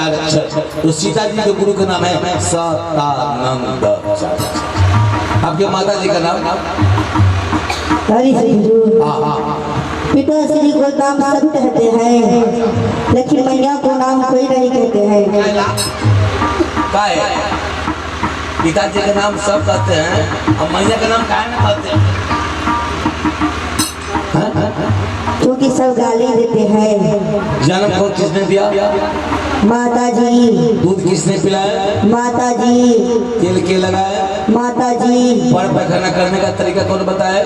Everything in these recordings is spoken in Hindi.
4 अक्षर। तो सीता जी के गुरु का नाम है सतानंद। आपके माता जी का नाम? पिता श्री को नाम सब कहते हैं, लेकिन मैया को नाम कोई नहीं कहते हैं। पिताजी का नाम सब कहते हैं और मैया का नाम काहे में कहते हैं? क्योंकि सब गाली देते हैं। जन्म को किसने दिया? माता जी। दूध किसने पिलाया? माता जी। तेल के लगाया? माता जी। पर पैखाना करने का तरीका कौन बताया?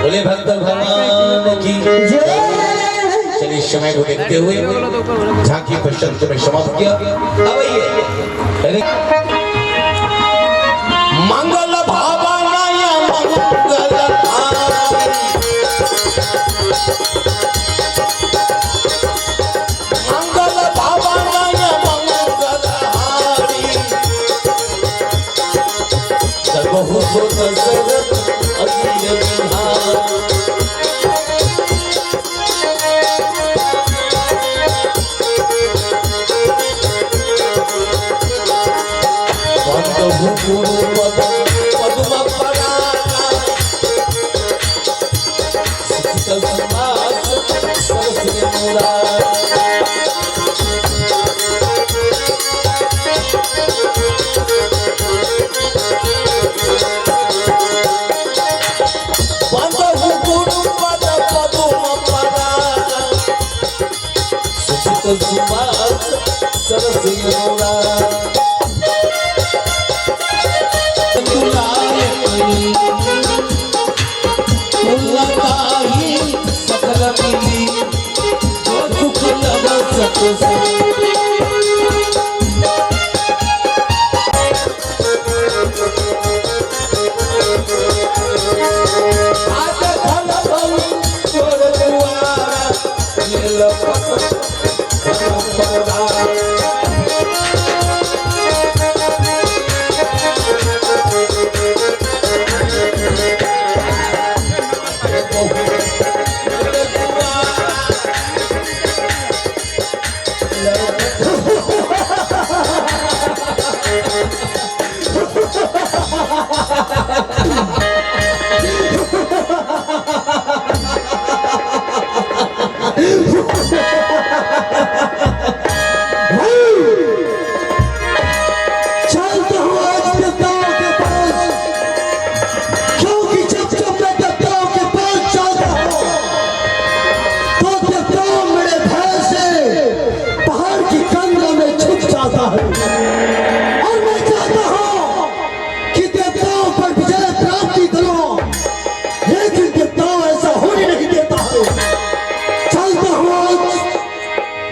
बोले भक्त भगवान की जय। चलिए समय को देखते हुए झांकी प्रश्न में समाप्त किया। अब ये मंगल भावनाया मंगल मंगल भावनाया मंगल सर्वभूत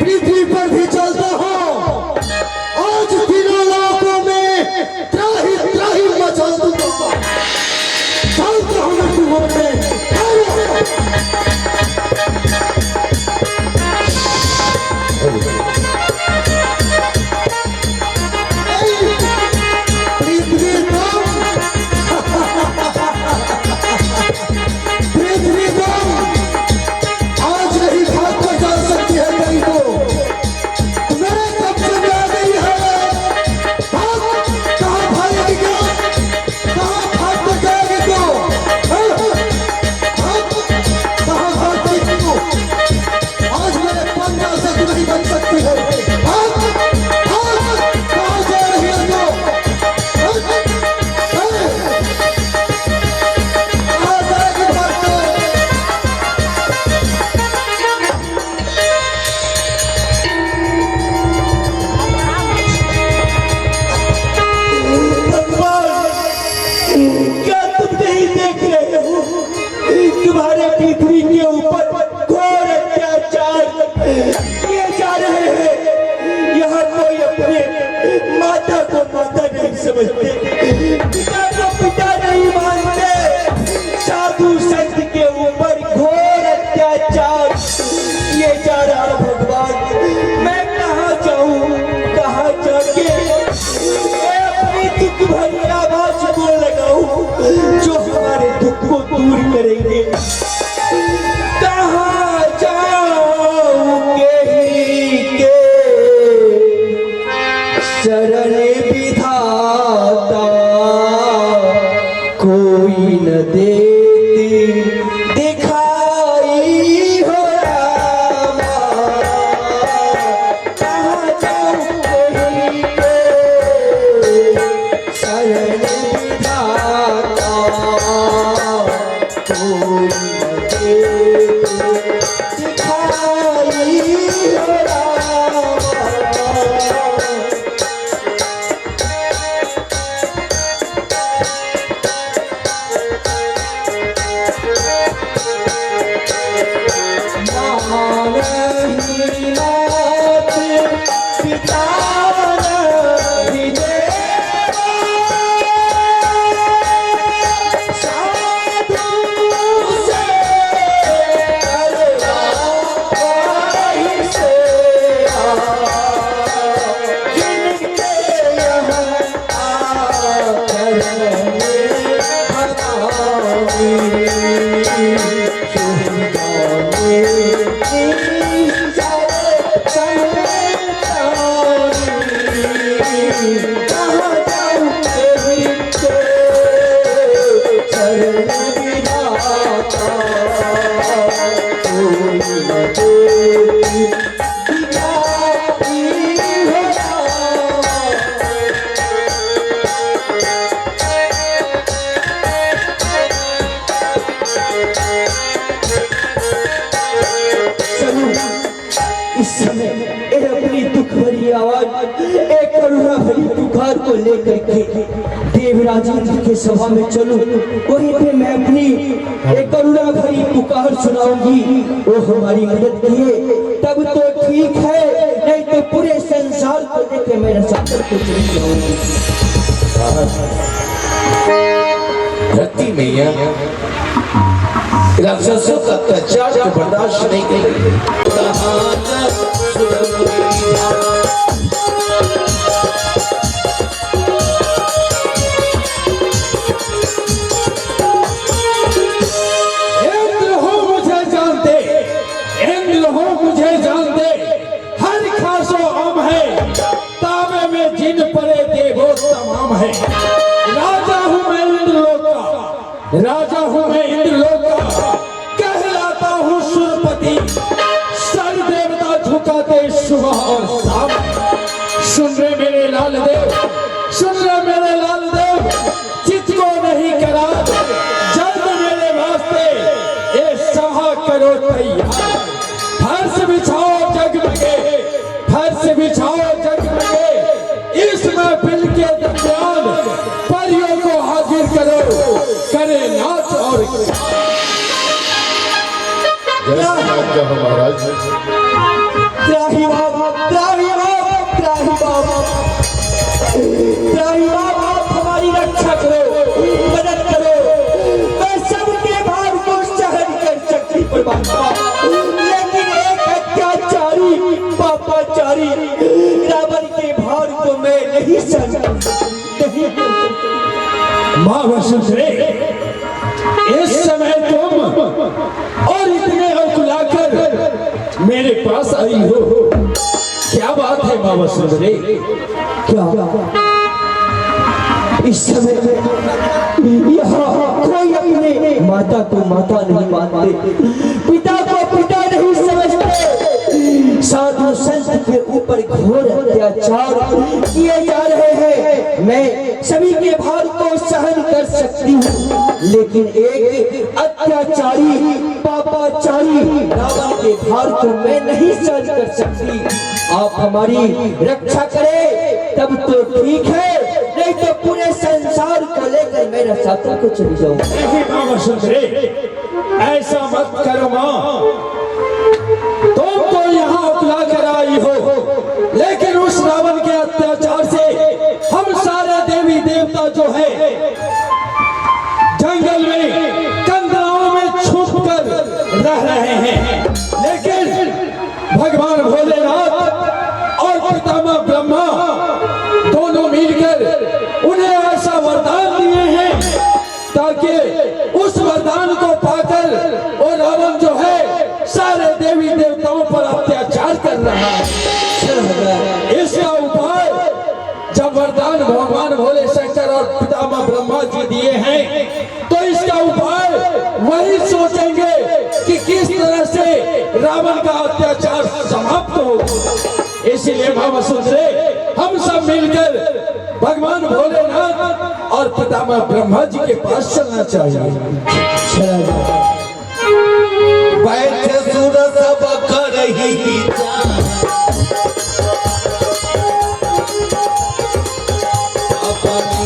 पृथ्वी पर भी चलता हूँ। आज तीनों घूमने तुम्हारे पृथ्वी के ऊपर घोर अत्याचार किए जा रहे हैं। यहाँ कोई अपने माता को माता नहीं समझते, पिता को पिता नहीं मानते। साधु संत के ऊपर घोर अत्याचार किए जा रहा। भगवान मैं कहाँ जाऊँ, कहाँ जाके अपनी दुख भरी आवाज को लगाऊं जो हमारे दुख को दूर करेंगे। कहाँ जाऊंगे के शरण विधाता कोई न देती दिखाई हो रामा। कहाँ जाऊंगे के शरण विधाता कोई न दिखाई हो रामा। नहीं नाथ पिता नहीं देवा, साधु से करवाई सेवा। जिनके यहाँ आकर भगाई इस समय अपनी दुख भरी आवाज एक करुणा भरी पुकार को लेकर के देवराज जी के सभा में चलूं। वहीं पे मैं अपनी एक करुणा भरी पुकार सुनाऊंगी। वो हमारी मदद किए तब तो ठीक है, नहीं तो पूरे संसार को लेकर मैं रसातल को चली जाऊंगी। धरती मैया राक्षसों का अत्याचार को बर्दाश्त नहीं करेगी। इंद्र हो मुझे जानते, इंद्र हो मुझे जानते, हर खासो आम है, ताबे में जिन परे देवो तमाम है। राजा हूँ मैं इंद्रलोक का, राजा हूँ मैं इंद्रलोक का, कहलाता हूँ सुरपति। सर देवता झुकाते सुबह और शाम। सुन रहे मेरे लाल देव, सुन रहे मेरे लाल देव, जिसको नहीं करा जल्द मेरे वास्ते ये सभा करो तैयार। फर्श बिछाओ जगमगे, फर्श बिछाओ जगमगे, इस महफिल के दरमियान परियों को हाजिर करो, करे नाच और महाराज त्राही बाबा, त्राही बाबा, त्राही बाबा, त्राही बाबा, आप हमारी रक्षा करो, मदद करो। मैं सबके मैं नहीं सहन नहीं। माँ वसुंधरे, इस समय तुम और इतने औकुलाकर मेरे पास आई हो, क्या बात है माँ वसुंधरे? क्या इस समय यहाँ कोई अपने माता को माता नहीं मानते, पिता को पिता नहीं समझते, साधु संत के ऊपर घोर अत्याचार किए जा रहे हैं। मैं सभी के भार को सहन कर सकती हूँ, लेकिन एक अत्याचारी पापाचारी रावण के भार को मैं नहीं सहन कर सकती। आप हमारी रक्षा करें तब तो ठीक है, नहीं तो पूरे संसार को लेकर मेरे साथों को चली जाऊं। नहीं माँ वसुंधरे, ऐसा मत करो माँ। तुम तो यहाँ उतला कर आई हो, लेकिन उस रावण के अत्याचार से हम सारे देवी देवता जो है जंगल में कंदराओं में छुप कर रह रहे हैं, लेकिन भगवान भोलेनाथ और पितामह ब्रह्मा दोनों मिलकर उन्हें ऐसा वरदान दिए हैं ताकि उस वरदान को पाकर वो रावण जो है सारे देवी देवताओं पर अत्याचार कर रहा है। इसका उपाय जब वरदान भगवान भोले शंकर और पितामह ब्रह्मा जी दिए हैं, तो इसका उपाय वही सोचेंगे कि किस तरह से रावण का अत्याचार समाप्त हो। इसलिए माँ वसुंधरे, हम सब मिलकर भगवान भोलेनाथ और पितामह ब्रह्मा जी के पास चलना चाहिए। बैठ सुर सब करही विचार, अपनी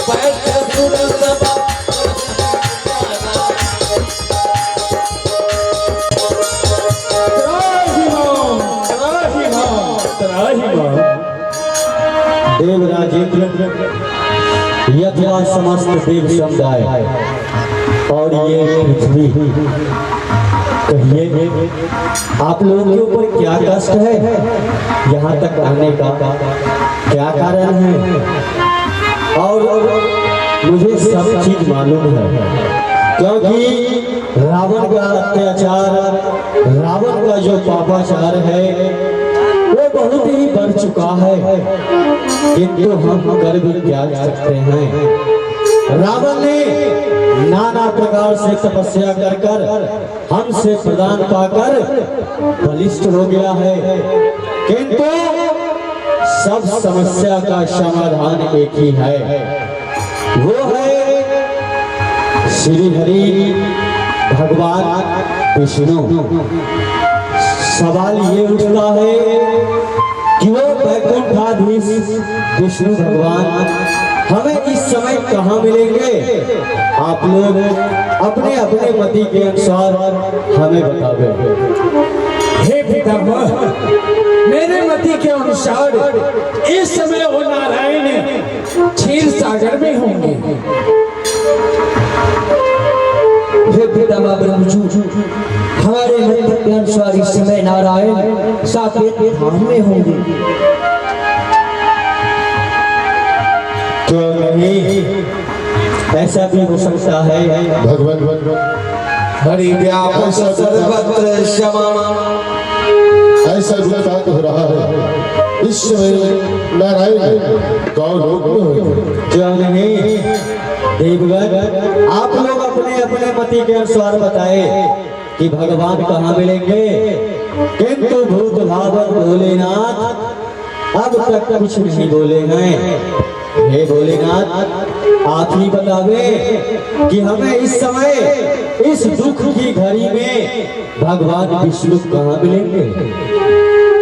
बैठ सुर सब देव राजेंद्र यथवा समस्त देव समुदाय और ये पृथ्वी, कहिए आप लोगों के ऊपर क्या कष्ट है? यहाँ तक आने का क्या कारण है? और मुझे सब चीज मालूम है, क्योंकि रावण का अत्याचार, रावण का जो पापाचार है वो बहुत ही बढ़ चुका है, किंतु हम कर भी क्या सकते हैं। रावण ने नाना प्रकार से तपस्या कर कर हमसे प्रदान पाकर बलिष्ठ हो गया है, किंतु सब समस्या का समाधान एक ही है, वो है श्री हरि भगवान विष्णु। सवाल ये उठता है कि वो वैकुंठाधीश विष्णु भगवान हमें इस समय कहाँ मिलेंगे? आप लोग अपने अपने मति के अनुसार हमें बतावे। हे पितामह, मेरे मति के अनुसार इस समय वो नारायण क्षीर सागर में होंगे। हे पितामह ब्रह्मजू, हमारे मत के अनुसार इस समय नारायण साकेत धाम में होंगे। क्यों नहीं? ऐसा भी हो सकता है। भगवान हरि व्यापक सर्वत्र क्षमा, ऐसा विचार हो रहा है इस समय नारायण कौन लोग में होंगे। क्यों नहीं देवगण, आप लोग अपने अपने मति के अनुसार बताए कि भगवान कहाँ मिलेंगे, किंतु भूत भावन भोलेनाथ अब तक कुछ नहीं बोले हैं। हे भोलेनाथ, आप ही बतावे कि हमें इस समय इस दुख की घड़ी में भगवान विष्णु कहाँ मिलेंगे।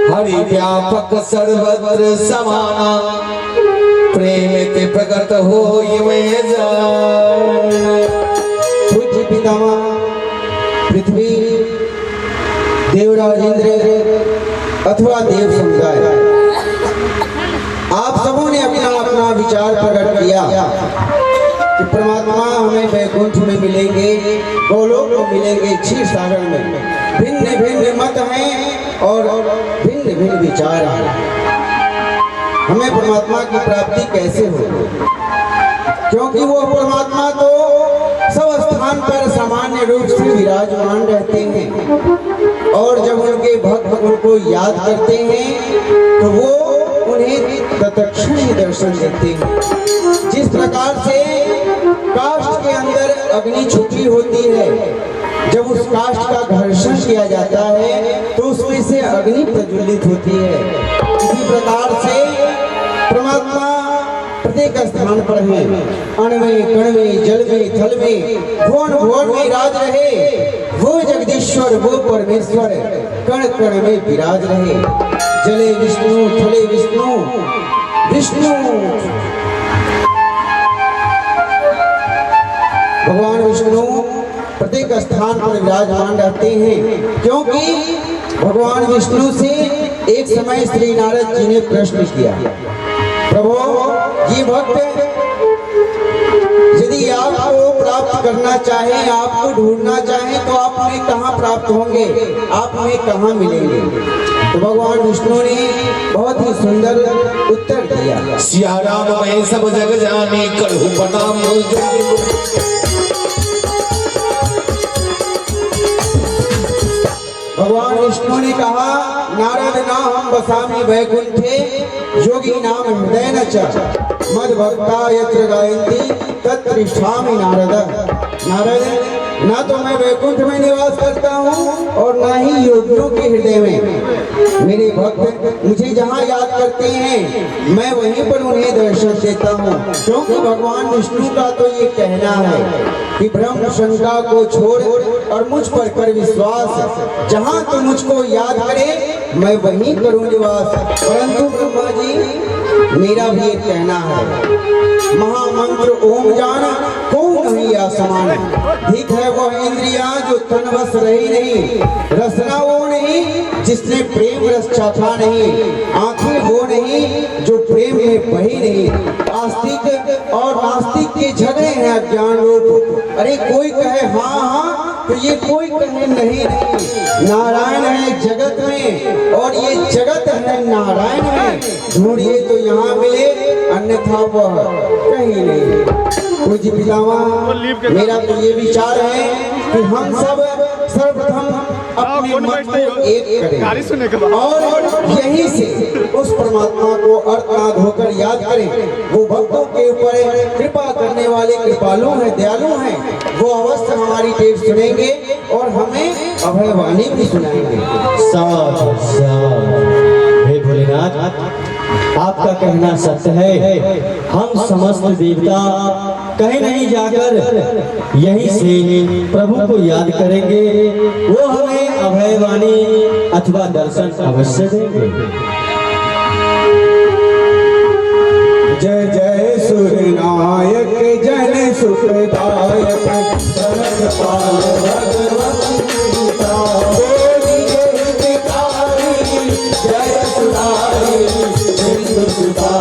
हरि व्यापक सर्वत्र समाना, प्रेम ते प्रकट हो में जाए। पूज्य पितामह पृथ्वी, देवराजेंद्र अथवा देव समुदाय, आप सबों ने अपना अपना विचार प्रकट किया, कि परमात्मा हमें वैकुंठ में मिलेंगे, गोलोक में मिलेंगे, क्षीर सागर में। भिन्न भिन्न मत हैं और भिन्न भिन्न विचार हैं। हमें परमात्मा की प्राप्ति कैसे हो? क्योंकि वो परमात्मा तो सब स्थान पर सामान्य रूप से विराजमान रहते हैं और जब उनके भक्त उनको याद करते हैं तो वो उन्हें तत्क्षण ही दर्शन देते हैं। जिस प्रकार से काष्ठ के अंदर अग्नि छुपी होती है, जब उस काष्ठ का घर्षण किया जाता है तो उसमें से अग्नि प्रज्वलित होती है। इसी प्रकार से परमात्मा प्रत्येक स्थान पर है, अण में, कण में, जल में, थल में, भुवन भुवन में राज रहे। वो जगदीश्वर, वो परमेश्वर कण कण में विराज रहे। जले विष्णु, थले विष्णु, विष्णु भगवान विष्णु प्रत्येक स्थान पर विराजमान रहते हैं। क्योंकि भगवान विष्णु से एक समय श्री नारद जी ने प्रश्न किया, प्रभु ये भक्त यदि आपको प्राप्त करना चाहे, आपको ढूंढना चाहे तो आप हमें कहाँ प्राप्त होंगे, आप हमें कहाँ मिलेंगे? तो भगवान विष्णु ने बहुत ही सुंदर उत्तर दिया, सिया राम मैं सब जग जाने करहु प्रणाम। भगवान विष्णु ने कहा, नारद ना हम बसामी वैकुंठे योगी नाम हृदय न च मद भक्ता यत्र गायन्ति तत्तिष्ठामि नारद। नारद, ना तो मैं वैकुंठ में निवास करता हूँ और ना ही योगियों के हृदय में। मेरे भक्त मुझे जहाँ याद करते हैं मैं वहीं पर उन्हें दर्शन देता हूँ। क्योंकि भगवान विष्णु का तो ये कहना है कि ब्रह्म शंका को छोड़ और मुझ पर कर विश्वास, जहाँ तो मुझको याद करे मैं वहीं करूँ निवास। परंतु ब्रह्मा जी मेरा भी एक कहना है, महामंत्र ओम जाना को नहीं आसमान। ठीक है वह इंद्रियां जो तन बस रही नहीं, रसना वो नहीं जिसने प्रेम रस चाखा नहीं, आंखें वो नहीं जो प्रेम में बही नहीं। आस्तिक और नास्तिक के झगड़े हैं अज्ञान रूप। अरे कोई कहे हाँ हाँ तो ये कोई कहे नहीं नहीं। नारायण है जगत में और ये जगत है नारायण में। ढूंढिए तो यहाँ मिले, अन्यथा वह कहीं नहीं। पूज्य पितामह, मेरा तो ये विचार है कि हम सब सर्वप्रथम अपने मन को एक करें और यहीं से उस परमात्मा को अर्थनाद होकर याद करें। वो भक्तों के ऊपर कृपा करने वाले कृपालु हैं, दयालु हैं। वो अवश्य हमारी टेप सुनेंगे और हमें अभयवाणी भी सुनाएंगे। साधु साधु। हे भोलेनाथ, आपका कहना सत्य है। हम समस्त देवता कहीं नहीं जाकर यहीं से प्रभु को याद करेंगे, वो हमें अभयवाणी अथवा दर्शन अवश्य देंगे। जय जय सूर्यनायक जन सुखदायक सरसपाल भगवती गीता। जय सुधारी सुधा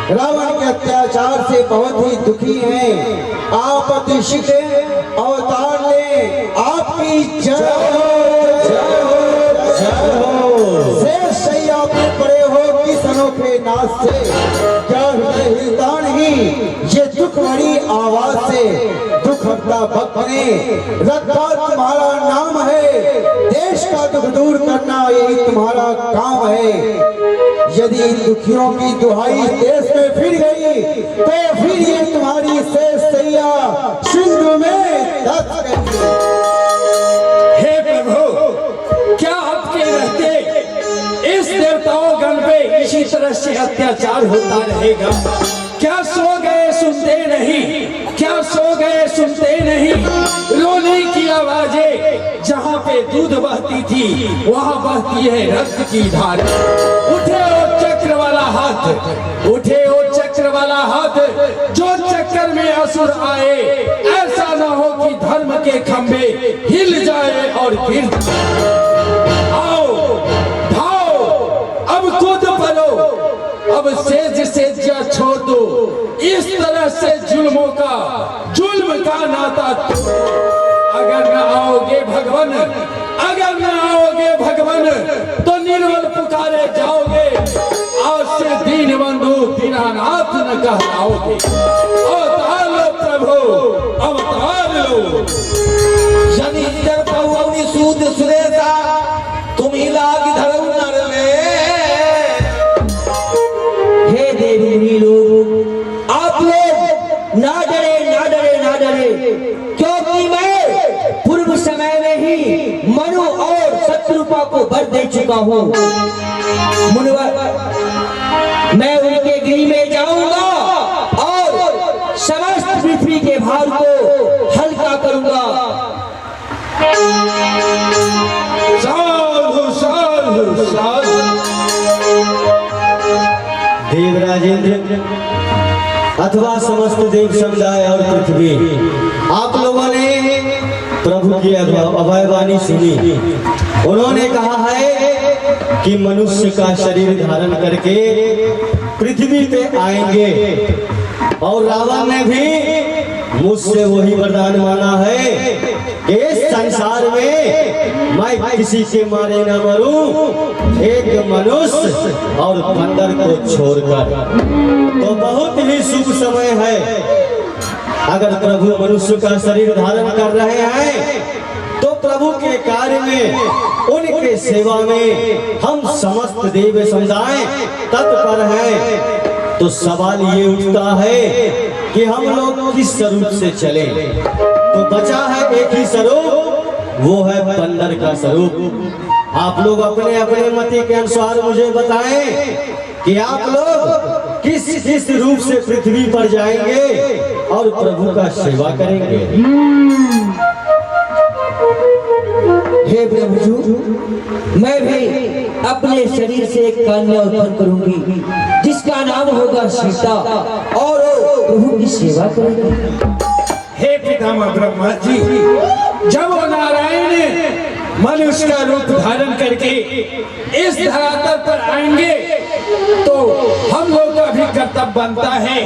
रावण के अत्याचार से बहुत ही दुखी हैं। आप अति शीघ्र अवतार ले, आपकी जय हो। शेष सैया पे पड़े हो किस अनोखे नाच से, क्या हृदय हिलता नहीं ये दुख भरी आवाज से। दुख हरता भक्त ने रखा तुम्हारा नाम है, देश का दुख दूर करना यही तुम्हारा काम है। यदि इन दुखियों की दुहाई देश में फिर गई तो फिर ये तुम्हारी शेष सैया सिंधु में दस गई। हे प्रभु, क्या आपके रहते इस देवताओं गण पे इसी तरह से अत्याचार होता रहेगा? क्या सो गए सुनते नहीं? क्या सो गए सुनते नहीं? रोने की आवाजें जहाँ पे दूध बहती थी वहाँ बहती है रक्त की धार। उठे ओ चक्र वाला हाथ, उठे ओ चक्र वाला हाथ, जो चक्कर में असुर आए ऐसा न हो कि धर्म के खंभे हिल जाए और गिर जाए। आओ धाओ, अब कूद पड़ो, अब सेज छोड़ दो। इस तरह से जुल्मों का जुल्म का नाता अगर न आओगे भगवान, अगर न आओगे भगवान तो निर्बल पुकारे जाओगे। आज से दीन बंधु दीनानाथ न कहलाओगे। अवतार लो प्रभु, अवतार लो। शनि पौनी सूद सुरेशा तुम ही लाग धरो नर में। हे देवी लोग, आप लोग ना डरे, ना डरे, ना डरे, क्योंकि मैं पूर्व समय में ही मनु और शत्रुपा को वर दे चुका हूँ। मुनिवर, मैं उनके गृह में जाऊंगा और समस्त पृथ्वी के भार को हल्का करूंगा। साधु साधु साधु। देवराजेंद्र अथवा समस्त देव समुदाय और पृथ्वी, आप लोगों ने प्रभु की अभयवाणी सुनी। उन्होंने कहा है कि मनुष्य का शरीर धारण करके पृथ्वी पे आएंगे, और रावण ने भी मुझसे वही वरदान माना है कि इस संसार में मैं किसी के मारे न मरूं, एक मनुष्य और बंदर को छोड़कर। तो बहुत ही शुभ समय है। अगर प्रभु मनुष्य का शरीर धारण कर रहे हैं तो प्रभु के कार्य में, उनके सेवा में हम समस्त देव समुदाय तत्पर हैं। तो सवाल ये उठता है कि हम लोग किस स्वरूप से चले? तो बचा है एक ही स्वरूप, वो है बंदर का स्वरूप। आप लोग अपने अपने मति के अनुसार मुझे बताएं कि आप लोग किस रूप से पृथ्वी पर जाएंगे और प्रभु का सेवा करेंगे। हे प्रभु, मैं भी अपने शरीर से एक कन्या उत्पन्न करूंगी जिसका नाम होगा सीता, और प्रभु की सेवा करूंगी। हे पितामह ब्रह्मा जी, जब वो नारायण मनुष्य का रूप धारण करके इस धरातल पर आएंगे तो हम लोग का भी कर्तव्य बनता है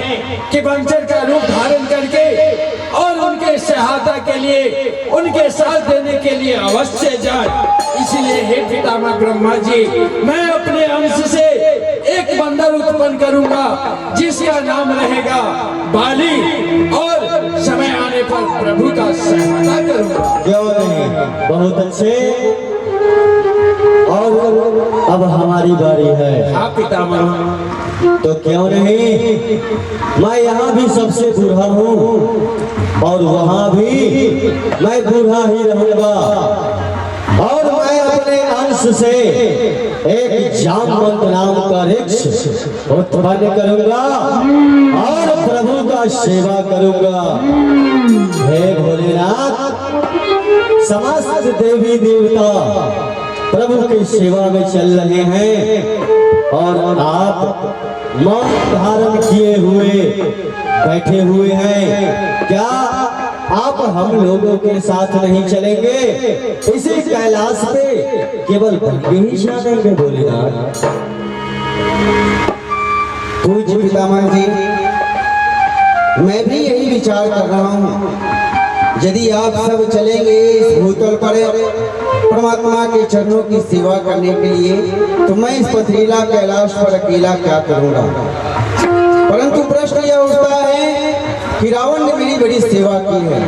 कि बंजर का रूप धारण करके और उनके सहायता के लिए, उनके साथ देने के लिए अवश्य जाए। इसलिए हे पितामह ब्रह्मा जी, मैं अपने अंश से एक बंदर उत्पन्न करूंगा जिसका नाम रहेगा बाली, और समय आने पर प्रभु का सहायता करूंगा। क्यों नहीं, बहुत अच्छे। और अब हमारी बारी है। हाँ पितामह। तो क्यों नहीं, मैं यहाँ भी सबसे बूढ़ा हूँ और वहाँ भी मैं बूढ़ा ही रहूंगा, और मैं अपने अंश से एक जामवंत नाम का वृक्ष उत्पन्न करूंगा और प्रभु का सेवा करूंगा। हे भोलेनाथ, समस्त देवी देवता प्रभु की सेवा में चल रहे हैं और आप मौन धारण किए हुए बैठे हुए हैं। क्या आप हम लोगों के साथ नहीं चलेंगे? इसी कैलाश पे केवल बंदे ही चलेंगे भोलेनाथ। पूज्य पितामह जी, मैं भी यही विचार कर रहा हूँ, यदि आप सब चलेंगे इस भूतल पर परमात्मा के चरणों की सेवा करने के लिए, तो मैं इस पथरीला कैलाश पर अकेला क्या करूँगा। परंतु प्रश्न यह उठता है कि रावण ने मेरी बड़ी सेवा की है,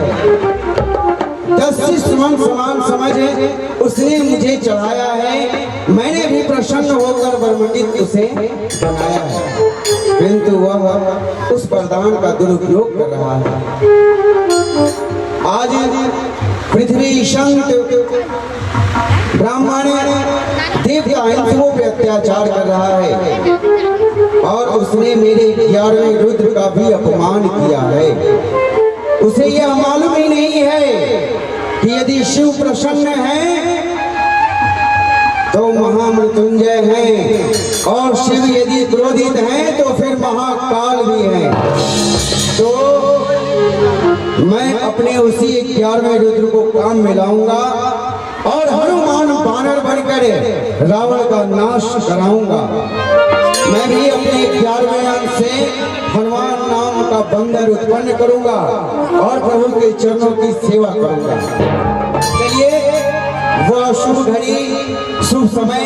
10 शिष्य मन समान समझ उसने मुझे चढ़ाया है, मैंने भी प्रसन्न होकर वरमंडित उसे बनाया है, किंतु वह उस वरदान का दुरुपयोग कर रहा है। आज पृथ्वी संत ब्राह्मण देवता हिंदुओं पे अत्याचार कर रहा है और उसने मेरे 11वें रुद्र का भी अपमान किया है। उसे यह मालूम ही नहीं है कि यदि शिव प्रसन्न है तो महामृत्युंजय हैं, और शिव यदि क्रोधित हैं तो फिर महाकाल भी हैं। तो मैं अपने उसी 11वें रुद्र को काम में लाऊंगा और हनुमान बानर बनकर रावण का नाश कराऊंगा। मैं भी अपने 11वें अंग से हनुमान नाम का बंदर उत्पन्न करूंगा और प्रभु के चरणों की सेवा करूंगा। चलिए वह शुभ घड़ी शुभ समय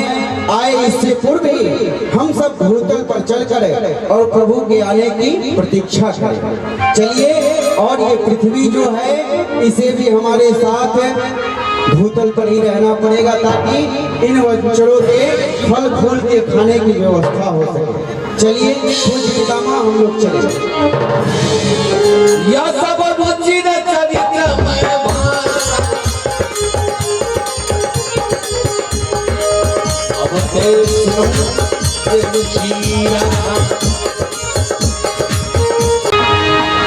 आए, इससे पूर्व ही हम सब भूतल पर चलकर और प्रभु के आने की प्रतीक्षा करें। चलिए, और ये पृथ्वी जो है इसे भी हमारे साथ भूतल पर ही रहना पड़ेगा ताकि इन वंचरों के फल फूल के खाने की व्यवस्था हो सके। चलिए पूज्य पितामह हम लोग चले। या सब बुद्धि न चरित्र मैं अब ते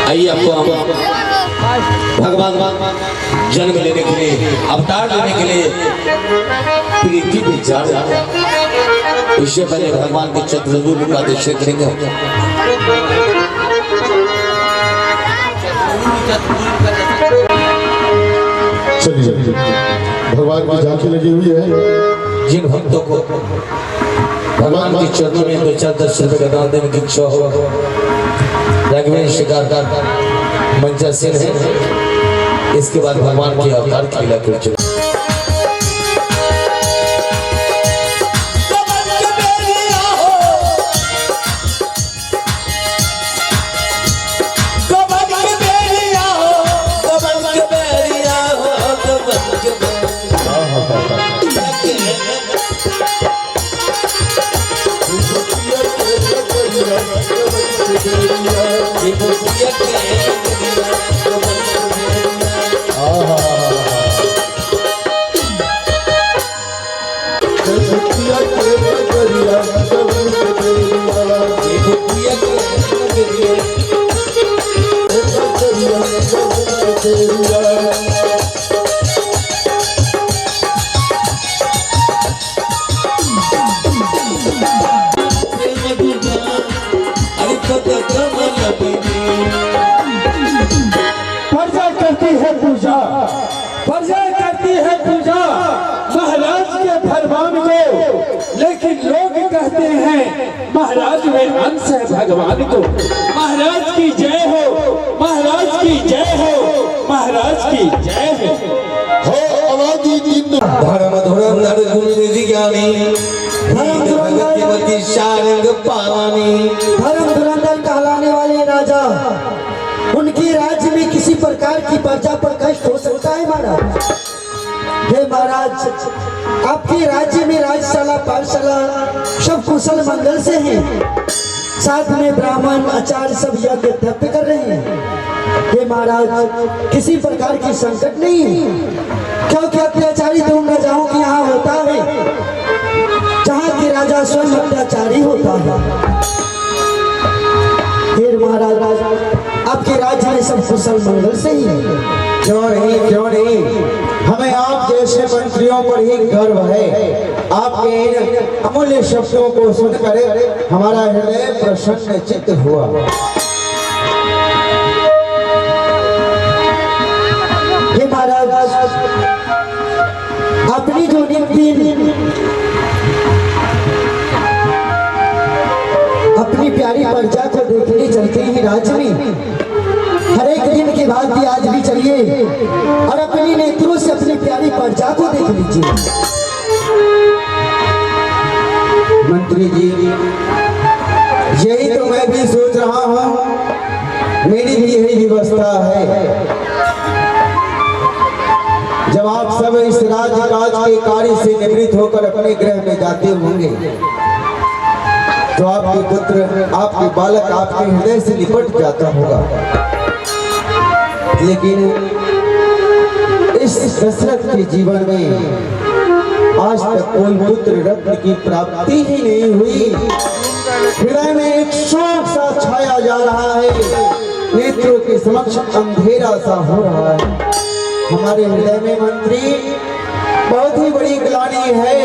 आइए आपको हम भगवान जन्म लेने के लिए, अवतार लेने के लिए प्रीति विचार, इससे पहले भगवान के चतुर्भुज का दृश्य करेंगे। चलिए, भगवान की झांकी लगी हुई है। जिन भक्तों को भगवान के चरणों में 2-4-10 रुपए का दान देने की इच्छा हो, राघवेंद्र शिकारकार मंचासीन है। इसके बाद भगवान के अवतार की लीला कर चुके। प्रजा करती है पूजा महाराज के फरमान को, लेकिन लोग कहते हैं महाराज में अंश है भगवान को। महाराज की जय हो, महाराज की जय हो, महाराज की जय हो। धर्म धुरंधर गुण ज्ञानी भगवती शारंग पावानी। धर्म धुरंधर कहलाने वाले राजा, उनकी राज्य में किसी प्रकार की प्रजा पर कष्ट हो सकता है महाराज? हे महाराज, आपके राज्य में राजशाला पाठशाला सब कुशल मंगल से हैं, साथ में ब्राह्मण आचार्य सब यज्ञ तप कर रहे हैं। हे महाराज, किसी प्रकार की संकट नहीं है, क्योंकि अत्याचारी तो उन राजाओं के यहाँ होता है जहाँ के राजा स्वयं अत्याचारी होता है। हे महाराज, आपके राज्य में सब कुशल मंगल से ही है। क्यों नहीं, हमें आप जैसे मंत्रियों पर ही गर्व है। आपके इन अमूल्य शब्दों को सुनकर हमारा हृदय प्रसन्न चित्त हुआ। हे महाराज, अपनी जो नित्य अपनी प्यारी प्रजा को देखने चलते हैं राज्य में, भांति आज भी चलिए और अपनी नेत्रों से अपनी प्यारी प्रजा को देख लीजिए। मंत्री जी, यही तो मैं भी सोच रहा हूँ, मेरी भी यही व्यवस्था है। जब आप सब इस राजकाज के कार्य से निवृत्त होकर अपने गृह में जाते होंगे तो आपके पुत्र, आपके बालक आपके हृदय से लिपट जाता होगा, लेकिन इस दशरथ के जीवन में आज तक कोई पुत्र रत्न की प्राप्ति ही नहीं हुई। हृदय में एक शोक सा छाया जा रहा है, नेत्रों के समक्ष अंधेरा सा हो रहा है। हमारे हृदय में मंत्री बहुत ही बड़ी ग्लानि है।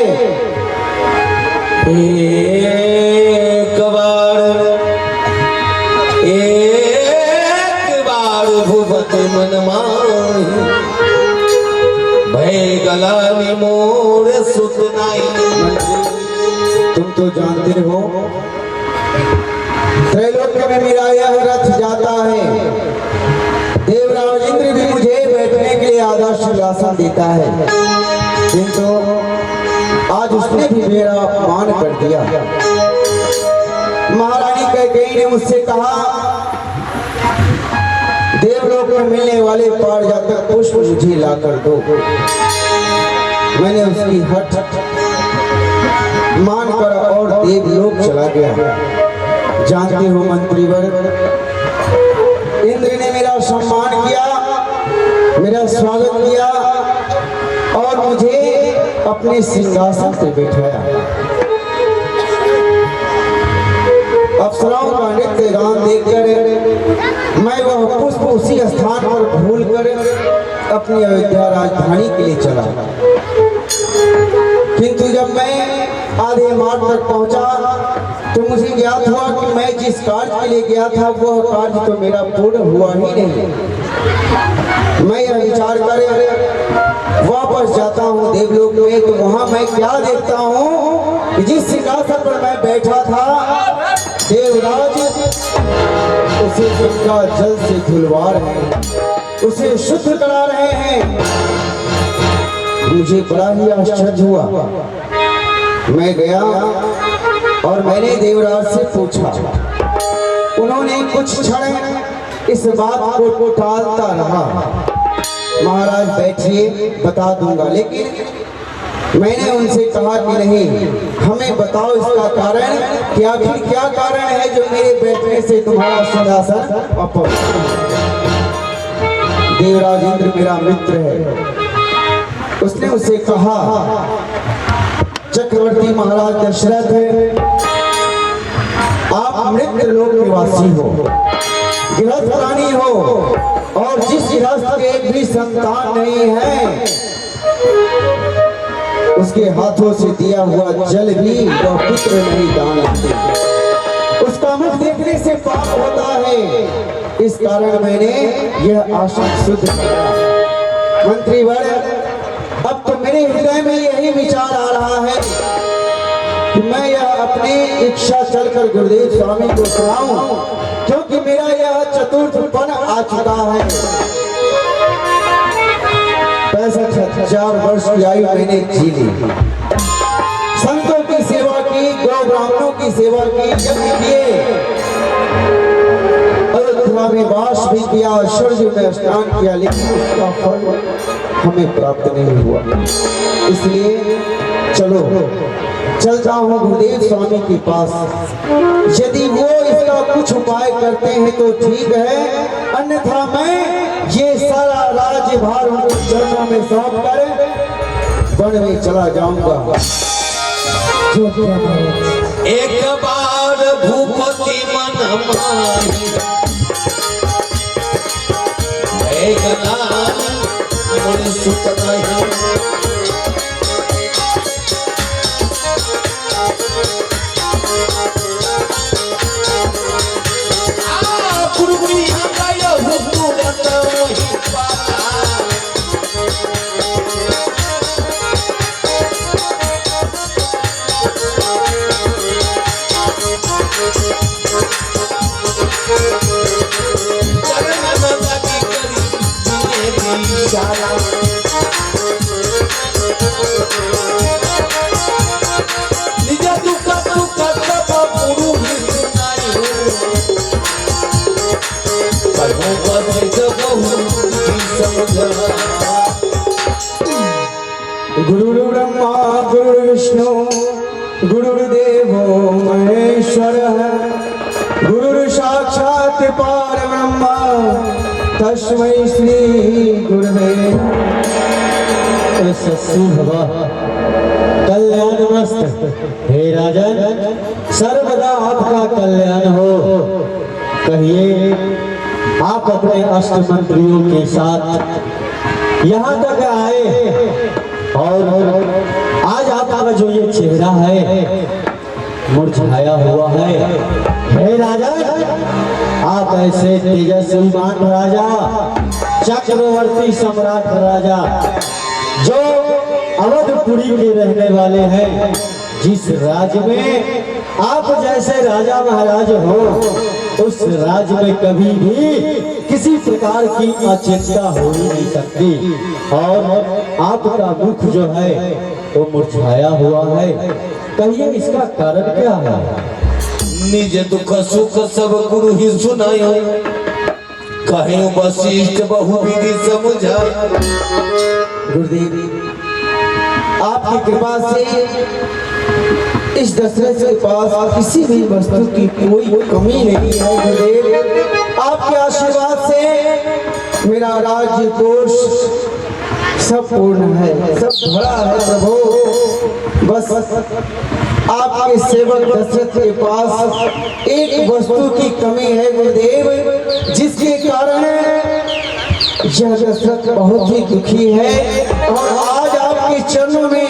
एक बार भुवत मन माही, भय गलानि मोर सुत नाई। तुम तो जानते हो त्रैलोक्य में मेरा यह रथ जाता है। देवराज इंद्र भी मुझे बैठने के लिए आदर्श आसन देता है, किंतु आज उसने भी मेरा अपमान कर दिया। महारानी कैकेयी ने मुझसे कहा, देवलोक में मिलने वाले पारिजातक पुष्प मुझे ला कर दो। मैंने उसकी हठ मानकर और देवलोक चला गया। जानते हो मंत्रीवर, इंद्र ने मेरा सम्मान किया, मेरा स्वागत किया और मुझे अपने सिंहासन से बैठाया। अप्सराओं का नृत्य गान देखकर मैं वह पुष्प उसी स्थान पर भूलकर अपनी अयोध्या राजधानी के लिए चला, किंतु जब मैं आधे मार्ग तक पहुंचा तो मुझे ज्ञात हुआ कि मैं जिस कार्य के लिए गया था वह कार्य तो मेरा पूर्ण हुआ ही नहीं। मैं यह विचार कर वापस जाता हूँ देवलोक में, तो वहां मैं क्या देखता हूँ कि जिस सिंहासन पर मैं बैठा था देवराज उसे गंगा जल से धुलवा रहे हैं, उसे शुद्ध करा रहे हैं। मुझे बड़ा ही आश्चर्य हुआ। मैं गया और मैंने देवराज से पूछा। उन्होंने कुछ क्षण इस बात को टालता रहा। महाराज बैठिए, बता दूंगा, लेकिन मैंने उनसे कहा कि नहीं, हमें बताओ इसका कारण कि आखिर क्या कारण है जो मेरे बैठने से तुम्हारा सिंहासन अपवित्र। देवराज इंद्र मेरा मित्र है। उसने उसे कहा, चक्रवर्ती महाराज दशरथ है, आप मृत्यु लोक निवासी हो, गृहस्थ प्राणी हो, और जिस गृहस्थ के एक भी संतान नहीं है उसके हाथों से दिया हुआ जल भी वह पुत्र नहीं दान देते, उसका मुख देखने से पाप होता है। इस कारण मैंने यह आशा शुद्ध किया। मंत्रीवर, अब तो मेरे हृदय में यही विचार आ रहा है कि मैं यह अपनी इच्छा चलकर गुरुदेव स्वामी को सुनाऊं, क्योंकि मेरा यह चतुर्थपन आ चुका है। 65,000 वर्ष की आयु मैंने जी ली, संतों की सेवा की, गौ ब्राह्मणों की सेवा की, यज्ञ किए, अयोध्या में वास भी किया, सूर्य में स्नान किया, लेकिन उसका फल हमें प्राप्त नहीं हुआ। इसलिए चलो चलता हूँ गुरुदेव स्वामी के पास, यदि वो इसका कुछ उपाय करते हैं तो ठीक है, अन्यथा मैं ये सारा राज्यभार उनके चरणों में सौंप कर वन में चला जाऊंगा। एक बार भूपति मन माही, भय गलानि मोर सुत नाई। चरण लगी करी जाला निज दुख सुख सब गुरु हितनाई कहो बस बहु समझा गुरु ब्रह्मा गुरु विष्णु गुरुर्देवो महेश्वर गुरु साक्षात परब्रह्म तस्मै श्री गुरुवे कल्याण मस्त हे राजन, सर्वदा आपका कल्याण हो। कहिए, आप अपने अष्ट मंत्रियों के साथ यहाँ तक आए और आज आपका जो ये चेहरा है मुरझाया हुआ है। हे राजा, आप ऐसे तेजस्वीमान राजा, चक्रवर्ती सम्राट राजा, जो अवधपुरी के रहने वाले हैं, जिस राज्य में आप जैसे राजा महाराज हो, उस राज्य में कभी भी किसी प्रकार की अचिंता हो ही नहीं सकती। और आपका मुख जो है वो मुरझाया हुआ है। कहिए, इसका कारण क्या है? निज दुख सुख सब गुरु ही सुनायो कहे वशिष्ठ बहु विधि समझा। गुरुदेव, आपकी कृपा से इस दशरथ के पास किसी भी वस्तु की कोई कमी नहीं है। गुरुदेव, आपके आशीर्वाद से मेरा राज्य कोष सब पूर्ण है, सब भरा है प्रभु। बस आपके सेवक दशरथ के पास एक वस्तु की कमी है गुरुदेव, जिसके कारण यह दशरथ बहुत ही दुखी है और आज आपके चरणों में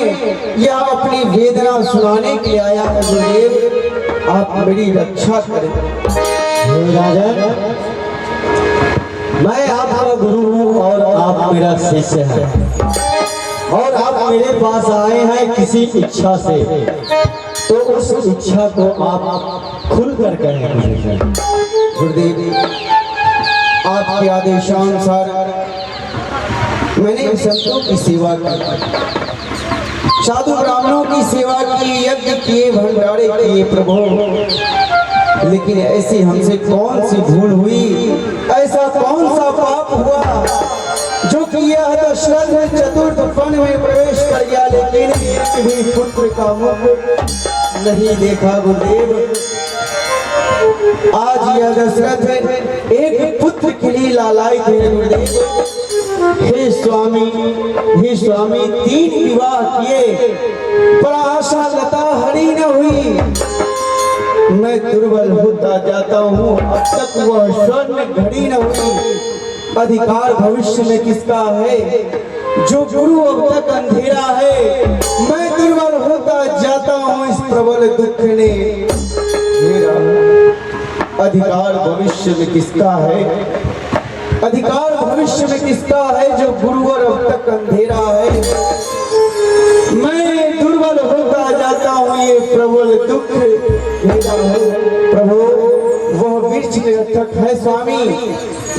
यह अपनी वेदना सुनाने के लिए आया है। गुरुदेव, आप मेरी रक्षा करें। राजा, मैं आपका गुरु हूँ और आप मेरा शिष्य हैं, और आप मेरे पास आए हैं किसी इच्छा से, तो उस इच्छा को आप खुल कर कहें। गुरुदेव, आपके आदेशानुसार मैंने संतों की सेवा की, साधु ब्राह्मणों की सेवा की, यज्ञ किए, भंडारे किए प्रभु, लेकिन ऐसी हमसे कौन सी भूल हुई, ऐसा कौन सा पाप हुआ जो कि यह दशरथ चतुर्थ वन में प्रवेश कर गया, लेकिन एक भी पुत्र का मुख नहीं देखा। गुरुदेव, आज यह दशरथ एक पुत्र के लिए लालायित है। गुरुदेव, हे स्वामी, हे स्वामी, 3 विवाह किए पर आशा लता हरी न हुई। मैं दुर्बल होता जाता हूँ, अब तक वह स्वर्ण घड़ी न हुई। अधिकार भविष्य में किसका है, जो गुरु अब तक अंधेरा है। मैं दुर्बल होता जाता हूँ, इस प्रबल दुख ने मेरा अधिकार भविष्य में किसका है, अधिकार भविष्य में किसका है, जो गुरुवर अब तक अंधेरा है। मैं दुर्बल होता जाता हूँ, ये प्रबल दुख मेरा है। प्रभु, वह वृक्ष निरर्थक है स्वामी,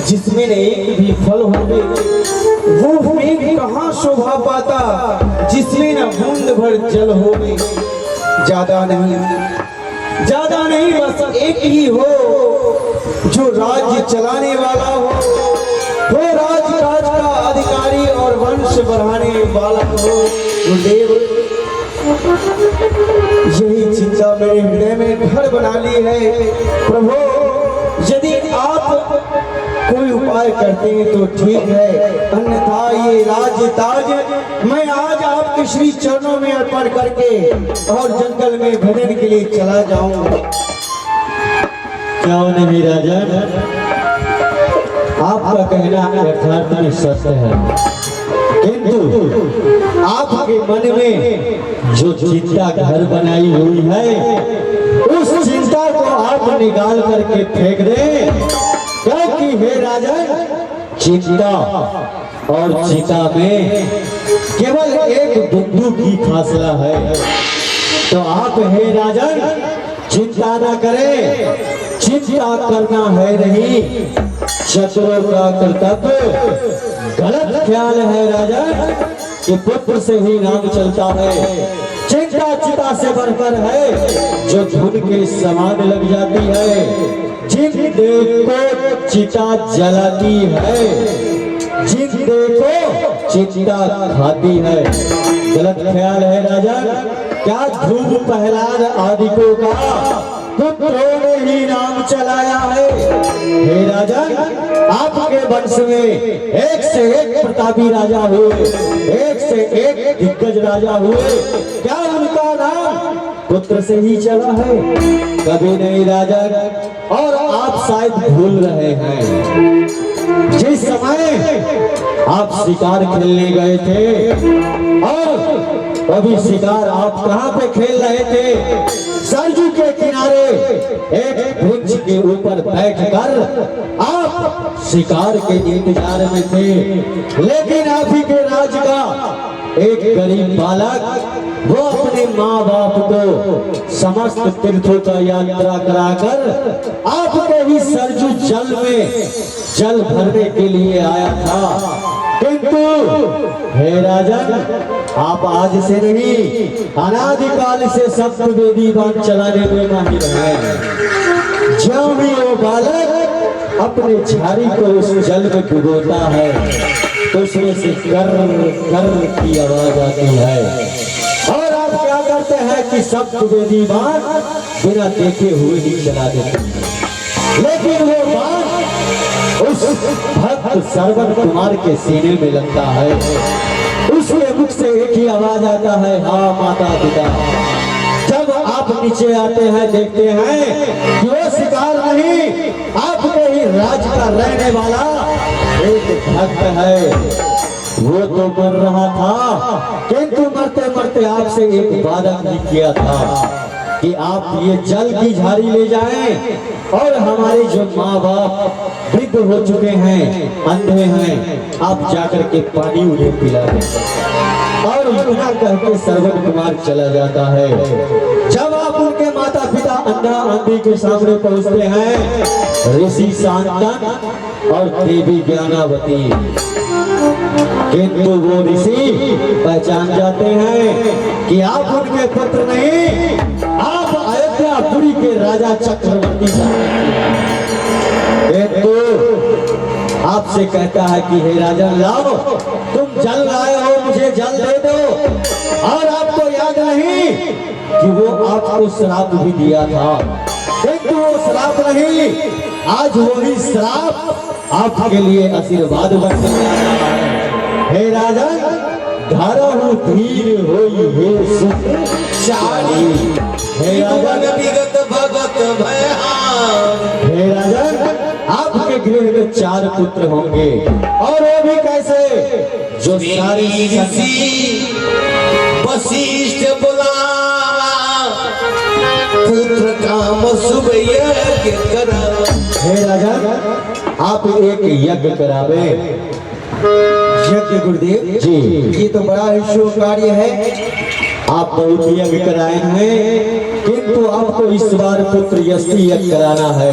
जिसमें एक भी फल होवे, वो मेघ कहाँ शोभा पाता, जिसमें न बूंद भर जल होवे। ज्यादा नहीं, बस एक ही हो, जो राज्य चलाने वाला हो, राजकाज का अधिकारी और वंश बढ़ाने वाला हो। गुरुदेव, यही चिंता मेरे हृदय में घर बना ली है। प्रभु, यदि आप कोई उपाय करते हैं तो ठीक है, अन्यथा ये राज्य ताज मैं आज आपके श्री चरणों में अर्पण करके और जंगल में भजन के लिए चला जाऊंगा। क्यों नहीं राजन, आपका कहना यथार्थ में सत्य है, किंतु आपके मन में जो चिंता घर बनाई हुई है, उस चिंता को आप निकाल करके फेंक दें। क्योंकि हे राजन, चिंता और चिता में केवल एक बिंदु की फासला है। तो आप हे राजन चिंता न करें, चिंता करना है नहीं, शत्रुओं का कर्तव्य गलत ख्याल है राजा कि पुत्र से ही नाम चलता है। चिंता चिता से बढ़कर है जो धुन के समान लग जाती है। जिन देखो चिता जलाती है, जिन देखो चिता खाती है। गलत ख्याल है राजा, क्या ध्रुव प्रहलाद आदिकों का पुत्रों ने ही नाम चलाया है। हे राजन, आपके वंश में एक से एक प्रतापी राजा हुए, एक से एक दिग्गज राजा हुए, क्या उनका नाम पुत्र से ही चला है? कभी नहीं राजन, और आप शायद भूल रहे हैं जिस समय आप शिकार खेलने गए थे, और अभी शिकार आप कहाँ पे खेल रहे थे? सरजू के किनारे एक वृक्ष के ऊपर बैठकर आप शिकार के इंतजार में थे। लेकिन आप ही के राज का एक गरीब बालक वो अपने माँ बाप को समस्त तीर्थों का यात्रा कराकर आपके ही सरजू जल में जल भरने के लिए आया था। किंतु हे राजन, आप आज से नहीं अनादिकाल से सप्तवेदी बाण चलाने में माहिर हैं। जब भी वो बालक अपने झाड़ी को उस जल में डुबोता है तो उसमें से कर कर की आवाज आती है, और आप क्या करते हैं कि सप्तवेदी बाण बिना देखे हुए ही चला देते हैं। लेकिन वो बाण उस भक्त सरवन कुमार के सीने में लगता है। उसके मुख से एक ही आवाज आता है, हाँ माता पिता। जब आप नीचे आते हैं देखते हैं कि वो शिकार नहीं, आपके ही राज का रहने वाला एक भक्त है। वो तो मर रहा था, किंतु मरते मरते आपसे एक वादा भी किया था कि आप ये जल की झाड़ी ले जाएं और हमारे जो माँ बाप वृद्ध हो चुके हैं, अंधे हैं, आप जाकर के पानी उन्हें पिला दें। और इतना कहकर सरवन कुमार चला जाता है। जब आप उनके माता पिता अंधा अंधी के सामने पहुंचते हैं, ऋषि शांतन और देवी ज्ञानावती, किंतु वो ऋषि पहचान जाते हैं कि आप उनके पुत्र नहीं, आप अयोध्यापुरी के राजा चक्रवर्ती किंतु आपसे कहता है कि हे राजा, लाओ तुम जल लाए हो, मुझे जल दे दो। और आपको याद नहीं कि वो आपको श्राप भी दिया था, किंतु वो श्राप नहीं, आज वही श्राप आपके लिए आशीर्वाद बन गया है। हे राजा, धारहु धीर होई हे सुख चाली। हे राजा, विगत भगत भया। हे राजा, आपके गृह में 4 पुत्र होंगे, और वो भी कैसे? जो सारी वशिष्ठ बुलावा, पुत्र काम शुभ यज्ञ करा। हे राजा, आप एक यज्ञ करावे। यज्ञ गुरुदेव जी, ये तो बड़ा ही शुभ कार्य है। आप बहुत यज्ञ कराए हैं, किंतु आपको इस बार पुत्र यष्टि यज्ञ कराना है,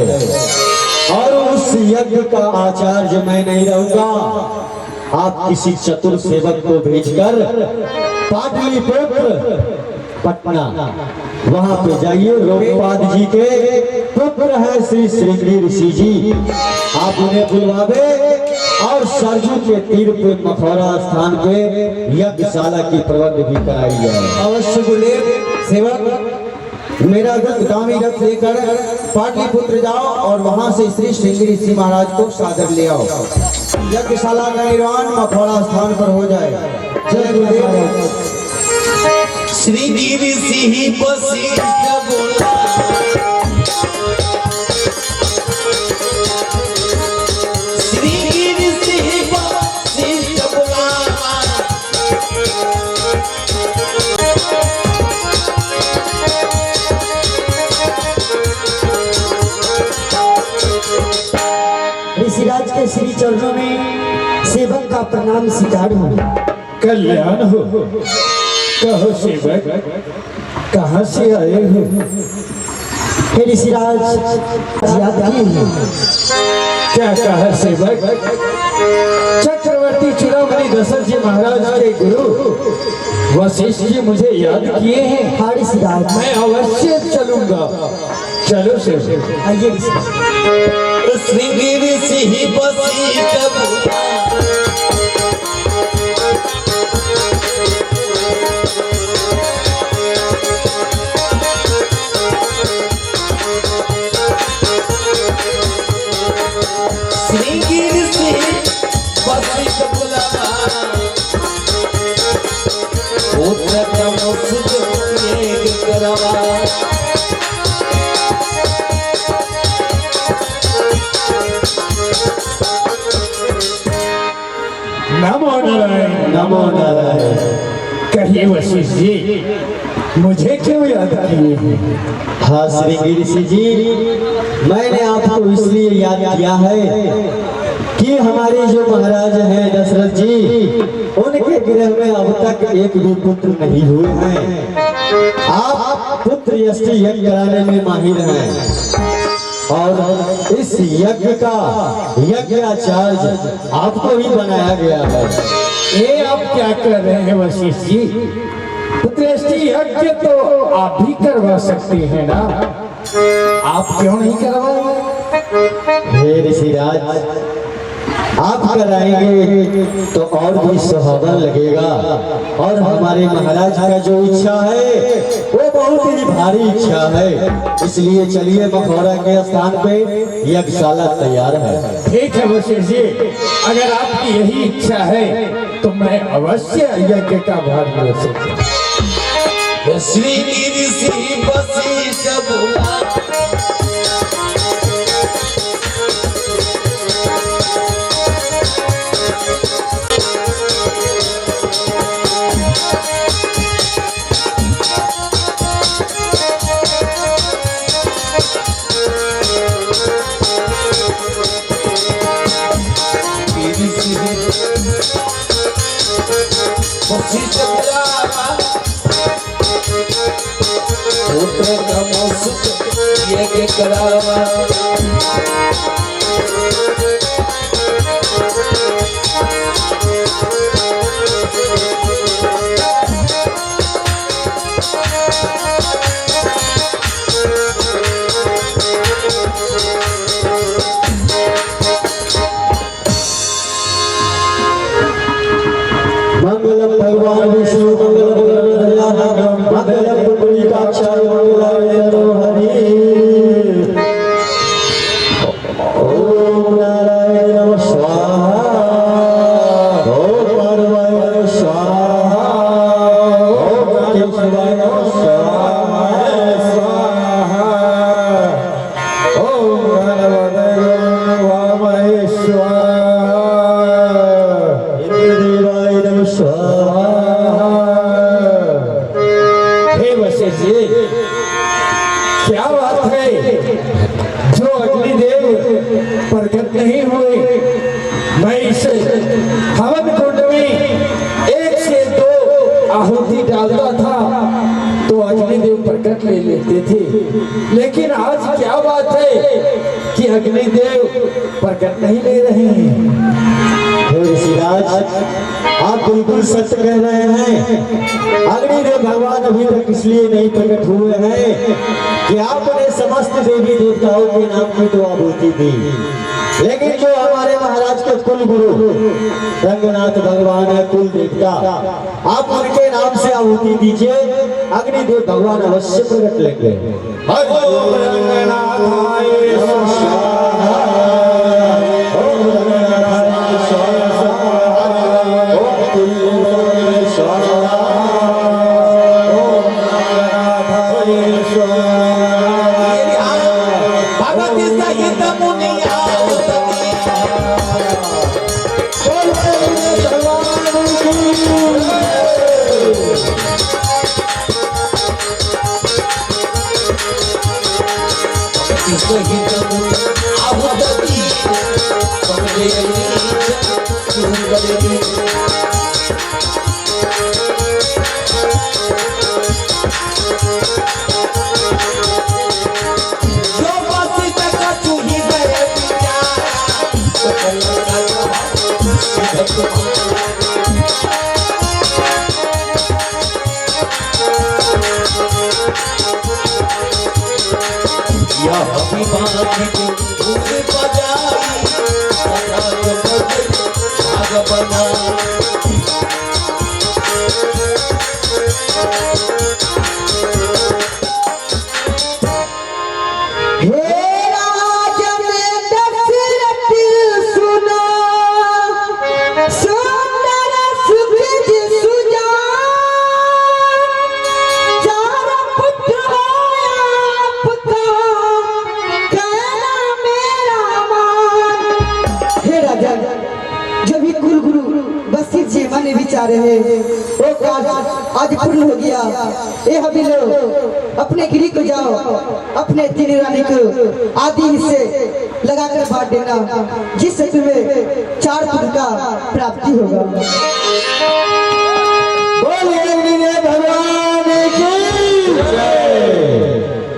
और उस यज्ञ का आचार्य मैं नहीं रहूंगा। आप किसी चतुर सेवक को भेजकर पाटलिपुत्र पटना वहां पे जाइए। लोकपाद जी के पुत्र है श्री श्रृंगी ऋषि जी, आप उन्हें बुलवावे और सरजू के तीर पे मथुरा स्थान पे यज्ञशाला की प्रबंध भी कराई जाए। अवश्य गुरुदेव। सेवक, मेरा रथ गामी रथ लेकर पाटलिपुत्र जाओ और वहां से श्री श्रृंगी ऋषि महाराज को सादर ले आओ। यज्ञशाला का निर्माण मथुरा स्थान पर हो जाए। जय गुरुदेव। श्रृंगी ऋषि वशिष्ठ बोला, श्रृंगी ऋषि वशिष्ठ बोला। ऋषिराज के श्री चरणों में सेवक का प्रणाम स्वीकार हो। कल्याण हो। कहो सेवक, कहाँ से आए हो? हे ऋषिराज, याद किए हैं क्या कहा सेवक? चक्रवर्ती चूड़ामणि दशरथ जी महाराज के गुरु वशिष्ठ जी मुझे याद किए हैं। हाँ ऋषिराज, मैं अवश्य चलूंगा। चलो सेवक। आइए ऋषिराज। श्रृंगी ऋषि वशिष्ठ नमो नारायण। नमो नारायण। कहिए वशिष्ठ जी, मुझे क्यों याद किए हैं? हाँ श्री ऋषि जी, मैंने आपको इसलिए याद किया है कि हमारे जो महाराज हैं दशरथ जी, उनके गृह में अब तक एक भी पुत्र नहीं हुए हैं। आप पुत्र यष्टि यज्ञ कराने में माहिर हैं और इस यज्ञ का यज्ञाचार्य आपको ही बनाया गया है। ये आप क्या कर रहे हैं वशिष्ठ जी? पुत्रेष्टि यज्ञ तो आप भी करवा सकते हैं ना, आप क्यों नहीं करवाएंगे? हे ऋषिराज, आप कराएंगे तो और भी सुहावन लगेगा और हमारे महाराज का जो इच्छा है वो बहुत ही भारी इच्छा है। इसलिए चलिए मखौरा के स्थान पे यज्ञशाला तैयार है। ठीक है वशिष्ठ जी, अगर आपकी यही इच्छा है तो मैं अवश्य यज्ञ का भाग ले सकता हूं। श्रृंगी ऋषि वशिष्ठ बोला पुत्र का सुख यज्ञ करावा मंगलम भगवान विष्णु मंगलम मंगलम पुंडरीकाक्षाय मंगलाय हरि। ओम नारायण नमः स्वाहा, ओम पार्वय नमः स्वाहा, ओम केशवाय नमः स्वाहा, ओम गणपतये वामहे स्वाहा, इंद्रदेवाय नमः स्वाहा। हे वशिष्ठ जी, क्या बात है, जो अग्निदेव प्रकट नहीं हुए, मैं इस हवन कुंड में 1 से 2 आहुति डालता था तो अग्निदेव प्रकट ले लेते थे, लेकिन आज क्या बात है कि अग्निदेव प्रकट नहीं ले रहे हैं। हे ऋषिराज, आप बिल्कुल सत्य कह रहे हैं। अग्निदेव भगवान अभी तक इसलिए नहीं प्रकट हुए हैं कि आपने समस्त देवी देवताओं के नाम की तो आहुति दी, लेकिन जो हमारे महाराज के कुल गुरु रंगनाथ भगवान है, कुल देवता, आप उनके नाम से आहुति दीजिए, अग्निदेव भगवान अवश्य प्रकट लेंगे। ओम रंगनाथाय स्वाहा, ओम रंगनाथाय स्वाहा, ओम कुलदेवाय स्वाहा, ओम रंगनाथाय स्वाहा। भगवती सहित मुनिया सहित आहुति जो वशिष्ठ का चूही गए धूम बजाई सदा तो भाग बना जो भी कुलगुरु बस्ती जी मन विचारे हैं वो काज आज पूर्ण हो गया। ये हबी लोग अपने गिरी को जाओ अपने तीन रानी को आदि हिस्से लगाकर बांट देना जिससे तुम्हें 4 पुत्र का प्राप्ति होगा। बोलिए भगवान की जय।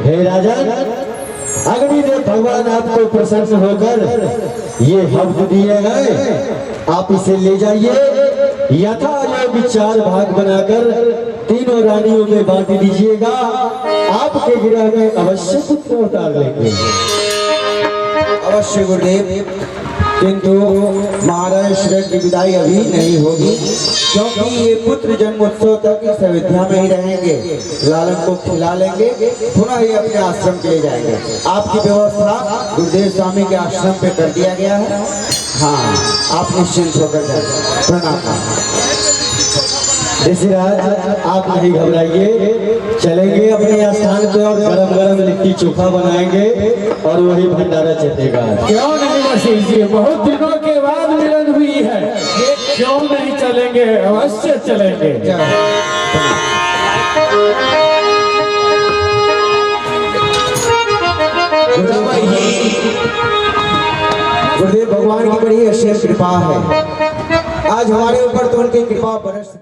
हे राजन, अग्निदेव भगवान आपको प्रसन्न होकर ये हव्य दिए हैं, आप इसे ले जाइए यथा योग 4 भाग बनाकर तीनों रानियों में बांट दीजिएगा। आपके गिरह में अवश्य पुत्र उतार लेंगे। अवश्य गुरुदेव, किंतु महाराज श्री की विदाई अभी नहीं होगी क्योंकि ये पुत्र जन्मोत्सव तक इस अयोध्या में ही रहेंगे। लालन को खिला लेंगे, पुनः ये अपने आश्रम के लिए जाएंगे। आपकी व्यवस्था गुरुदेव स्वामी के आश्रम पे कर दिया गया है। हाँ, आप निश्चिंत होकर जाइए। प्रणाम। ऋषिराज, आप नहीं घबराइए, चलेंगे अपने स्थान पे और गरम गरम लिट्टी चोखा बनाएंगे और वही भंडारा चलेगा। क्यों नहीं वशिष्ठ जी, बहुत दिनों के बाद मिलन हुई है, क्यों नहीं चलेंगे, अवश्य चलेंगे। गुरुदेव भगवान की बड़ी असीम कृपा है। आज हमारे ऊपर तो उनकी कृपा बरस